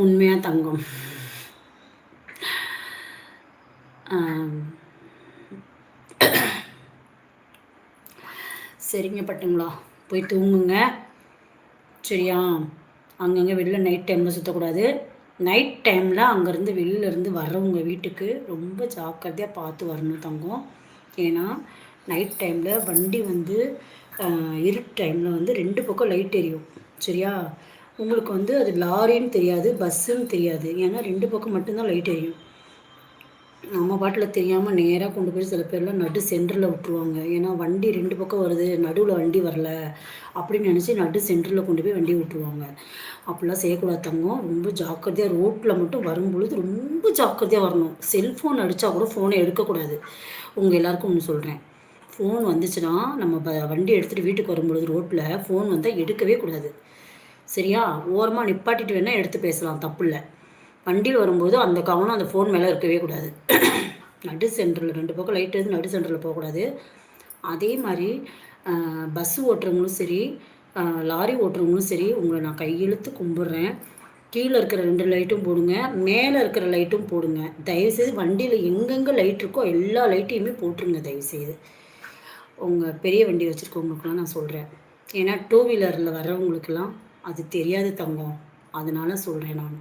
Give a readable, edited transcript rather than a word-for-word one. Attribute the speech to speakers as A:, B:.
A: உண்மையாக தங்கம். சரிங்க பட்டுங்களா, போய் தூங்குங்க சரியா. அங்கங்கே வெளில நைட் டைமில் சுற்றக்கூடாது. நைட் டைமில் அங்கேருந்து வெளியிலேருந்து வர்றவங்க வீட்டுக்கு ரொம்ப ஜாக்கிரதையாக பார்த்து வரணும் தங்கம். ஏன்னா நைட் டைமில் வண்டி வந்து இருட்டு டைமில் வந்து 2 பக்கம் லைட் எரியும் சரியா. உங்களுக்கு வந்து அது லாரின்னு தெரியாது, பஸ்ஸுன்னு தெரியாது. ஏன்னா 2 பக்கம் மட்டும்தான் லைட் எரியும். நம்ம பாட்டில் தெரியாமல் நேராக கொண்டு போய் சில பேர்லாம் நடு சென்டரில் விட்டுருவாங்க. ஏன்னா வண்டி 2 பக்கம் வருது, நடுவில் வண்டி வரல அப்படின்னு நினச்சி நடு சென்டரில் கொண்டு போய் வண்டி விட்டுருவாங்க. அப்படிலாம் செய்யக்கூடாது தங்கம். ரொம்ப ஜாக்கிரதையாக ரோட்டில் மட்டும் வரும்பொழுது ரொம்ப ஜாக்கிரதையாக வரணும். செல்ஃபோன் அடித்தா கூட ஃபோனை எடுக்கக்கூடாது. உங்கள் எல்லாருக்கும் ஒன்று சொல்கிறேன், ஃபோன் வந்துச்சுன்னா நம்ம வண்டி எடுத்துகிட்டு வீட்டுக்கு வரும்பொழுது ரோட்டில் ஃபோன் வந்தால் எடுக்கவே கூடாது சரியா. ஓரமாக நிப்பாட்டிட்டு வேணால் எடுத்து பேசலாம், தப்பு இல்லை. வண்டியில் வரும்போது அந்த கவனம் அந்த ஃபோன் மேலே இருக்கவே கூடாது. நடு சென்டரில் 2 பக்கம் லைட் எது நடு சென்டரில் போகக்கூடாது. அதே மாதிரி பஸ்ஸு ஓட்டுறவங்களும் சரி, லாரி ஓட்டுறவங்களும் சரி, உங்களை நான் கையெழுத்து கும்பிட்றேன். கீழே இருக்கிற 2 லைட்டும் போடுங்க, மேலே இருக்கிற லைட்டும் போடுங்க. தயவுசெய்து வண்டியில் எங்கெங்கே லைட் இருக்கோ எல்லா லைட்டையுமே போட்டுருங்க தயவுசெய்து. உங்கள் பெரிய வண்டி வச்சுருக்கவங்களுக்குலாம் நான் சொல்கிறேன். ஏன்னா 2 வீலரில் வர்றவங்களுக்கெல்லாம் அது தெரியாது தங்கம். அதனால சொல்கிறேன் நான்.